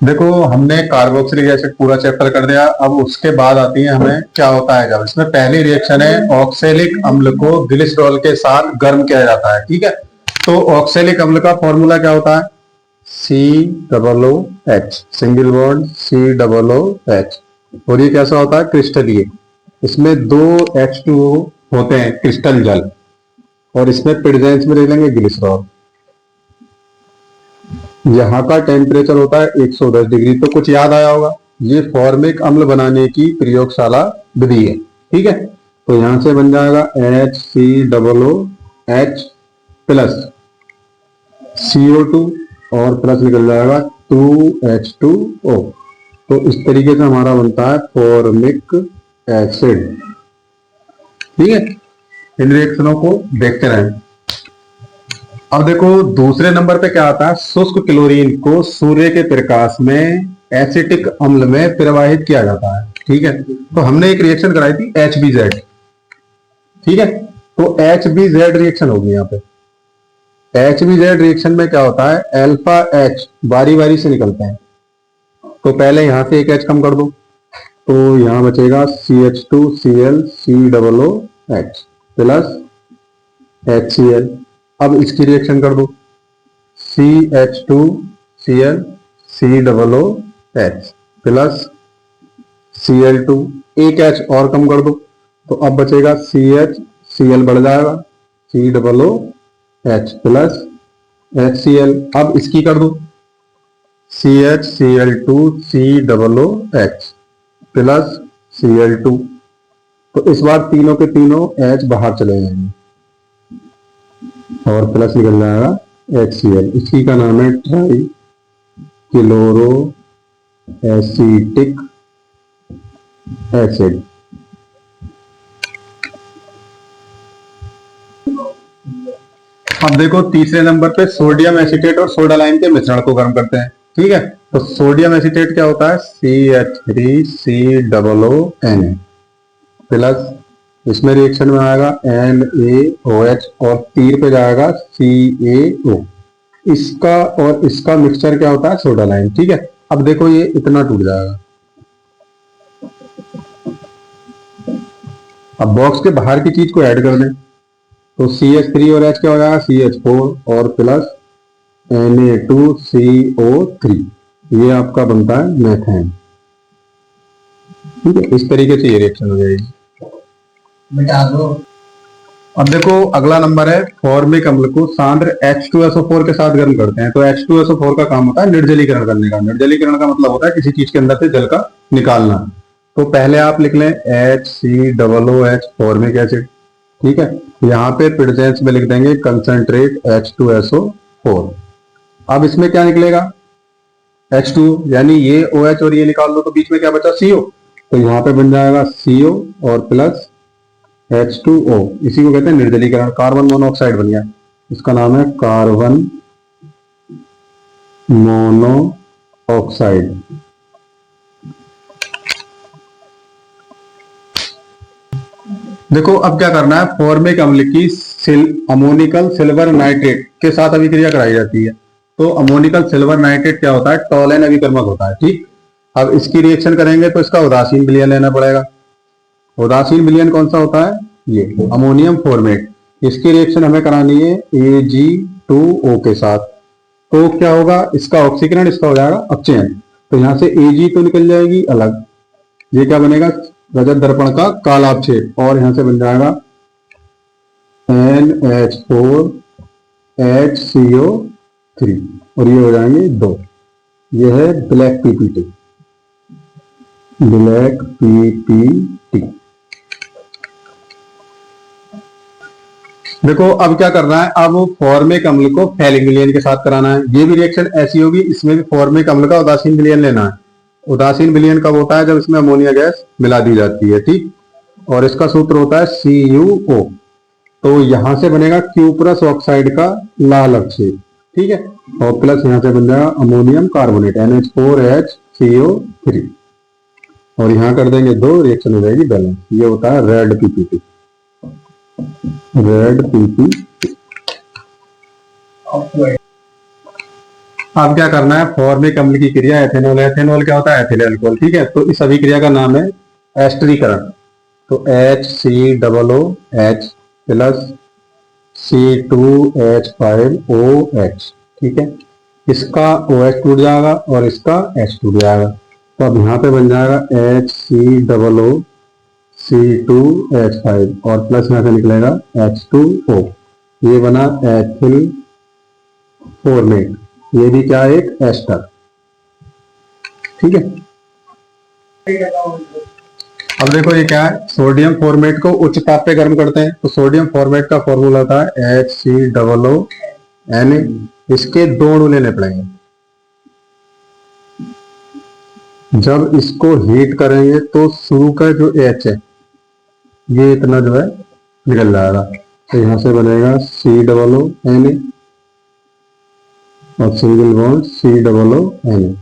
देखो, हमने carboxylic acid पूरा चैप्टर कर दिया। अब उसके बाद आती है हमें क्या होता है। जब इसमें पहली रिएक्शन है, ऑक्सैलिक अम्ल को ग्लिसरॉल के साथ गर्म किया जाता है। ठीक है, तो ऑक्सैलिक अम्ल का फॉर्मूला क्या होता है? COOH, single bond COOH। और ये कैसा होता है? क्रिस्टलीय। इसमें दो H2O होते हैं, क्रिस्टल जल। और इसमें प्रेजेंस में ले लेंगे ग्लिसरॉल। यहाँ का टेम्परेचर होता है 110 डिग्री। तो कुछ याद आया होगा, ये फॉर्मिक अम्ल बनाने की प्रयोगशाला विधि है। ठीक है, तो यहां से बन जाएगा HCOOH प्लस CO2 और प्लस निकल जाएगा 2H2O। तो इस तरीके से हमारा बनता है फॉर्मिक एसिड। ठीक है, इन रिएक्शनों को देखते रहें। अब देखो, दूसरे नंबर पे क्या आता है? शुष्क क्लोरीन को सूर्य के प्रकाश में एसिटिक अम्ल में प्रवाहित किया जाता है। ठीक है, तो हमने एक रिएक्शन कराई थी HBZ। ठीक है, तो HBZ रिएक्शन होगी यहाँ पे। HBZ रिएक्शन में क्या होता है? अल्फा H बारी बारी से निकलते हैं। तो पहले यहां से एक H कम कर दो, तो यहां बचेगा CH2Cl COOH प्लस HCl। अब इसकी रिएक्शन कर दो, CH2Cl COOH प्लस Cl2। एक H और कम कर दो, तो अब बचेगा CH, Cl बढ़ जाएगा COOH प्लस HCl। अब इसकी कर दो, CH, Cl2 COOH plus Cl2। तो इस बार तीनों के तीनों H बाहर चले जाएंगे और प्लस निकल जाएगा HCl। इसी का नाम है ट्राई क्लोरो एसिटिक एसिड। अब देखो, तीसरे नंबर पे सोडियम एसीटेट और सोडा लाइम के मिश्रण को गर्म करते हैं। ठीक है, तो सोडियम एसीटेट क्या होता है? CH3COON प्लस इसमें रिएक्शन में आएगा NaOH और तीर पे जाएगा CaO। इसका और इसका मिक्सचर क्या होता है? Soda lime. ठीक है, अब देखो ये इतना टूट जाएगा। अब बॉक्स के बाहर की चीज को ऐड कर दें, तो CH3 और H क्या हो जाएगा? CH4 और प्लस Na2CO3। ये आपका बनता है मेथेन। ठीक है, इस तरीके से ये रिएक्शन हो जाएगी। मिटा दो। अब देखो, अगला नंबर है फॉर्मिक अम्ल को सांद्र H2SO4 के साथ गर्म करते हैं। तो H2SO4 का काम होता है निर्जलीकरण करने का। निर्जलीकरण का मतलब होता है किसी चीज के अंदर से जल का निकालना। तो पहले आप लिख लें HCOOH फॉर्मिक एसिड। ठीक है, यहाँ पे प्रेजेंस में लिख देंगे कंसंट्रेट H2SO4। अब इसमें क्या निकलेगा? H2, यानी ये OH और ये निकाल दो, तो बीच में क्या बचा? CO। तो यहाँ पे बन जाएगा CO और प्लस H2O। इसी को कहते हैं निर्जलीकरण। कार्बन मोनोऑक्साइड बन गया, इसका नाम है कार्बन मोनोऑक्साइड। देखो, अब क्या करना है? फॉर्मिक अम्ल की अमोनिकल सिल्वर नाइट्रेट के साथ अभिक्रिया कराई जाती है। तो अमोनिकल सिल्वर नाइट्रेट क्या होता है? टॉलेन अभिकर्मक होता है। ठीक, अब इसकी रिएक्शन करेंगे तो इसका उदासीन विलयन लेना पड़ेगा। उदासीन विलयन कौन सा होता है? ये अमोनियम फॉर्मेट। इसकी रिएक्शन हमें करानी है Ag2O के साथ। तो क्या होगा? इसका ऑक्सीकरण, इसका हो जाएगा अपचयन। तो यहां से Ag तो निकल जाएगी अलग, ये क्या बनेगा? रजत दर्पण का कालापक्षेप। और यहां से बन जाएगा NH4HCO3 और ये हो जाएंगे 2। ये है ब्लैक PPT। Black PPT। देखो, अब क्या करना है? अब फॉर्मिक अम्ल को फैलिक विलयन के साथ कराना है। ये भी रिएक्शन ऐसी होगी, इसमें भी फॉर्मिक अम्ल का उदासीन विलयन लेना है। उदासीन विलयन कब होता है? जब इसमें अमोनिया गैस मिला दी जाती है। ठीक, और इसका सूत्र होता है CuO। तो यहां से बनेगा क्यूप्रस ऑक्साइड का लाल अवक्षेप। ठीक है, और प्लस यहां से बन जाएगा अमोनियम कार्बोनेट NH4HCO3। और यहां कर देंगे 2, रिएक्शन हो जाएगी बैलेंस। ये होता है रेड PPT। Red PPT। अब क्या करना है, फॉर्मिक अम्ल की क्रिया एथेनॉल, एथेनॉल क्या होता है, एथिल अल्कोहल, ठीक है। तो इस अभिक्रिया का नाम है एस्टरीकरण। तो HCOOH प्लस C2H5OH, ठीक है। इसका OH टूट जाएगा और इसका H टूट जाएगा, तो अब यहाँ पे बन जाएगा HCOOC2H5 और प्लस यहाँ से निकलेगा H2O। ये बना एथिल फॉर्मेट, ये भी क्या है, एक एस्टर, ठीक है। अब देखो ये क्या है, सोडियम फॉर्मेट को उच्च ताप पे गर्म करते हैं, तो सोडियम फॉर्मेट का फॉर्मूला होता है HCOONA। इसके दो अणु लेने पड़ेंगे। जब इसको हीट करेंगे तो शुरू का जो H है ये इतना जो है निकल जाएगा, तो यहां से बनेगा COONA और single bond COONA,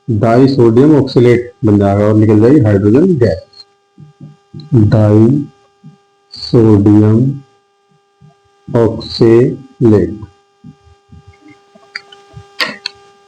die sodium oxalate बन जाएगा और निकल जाएगी hydrogen gas, die sodium oxalate.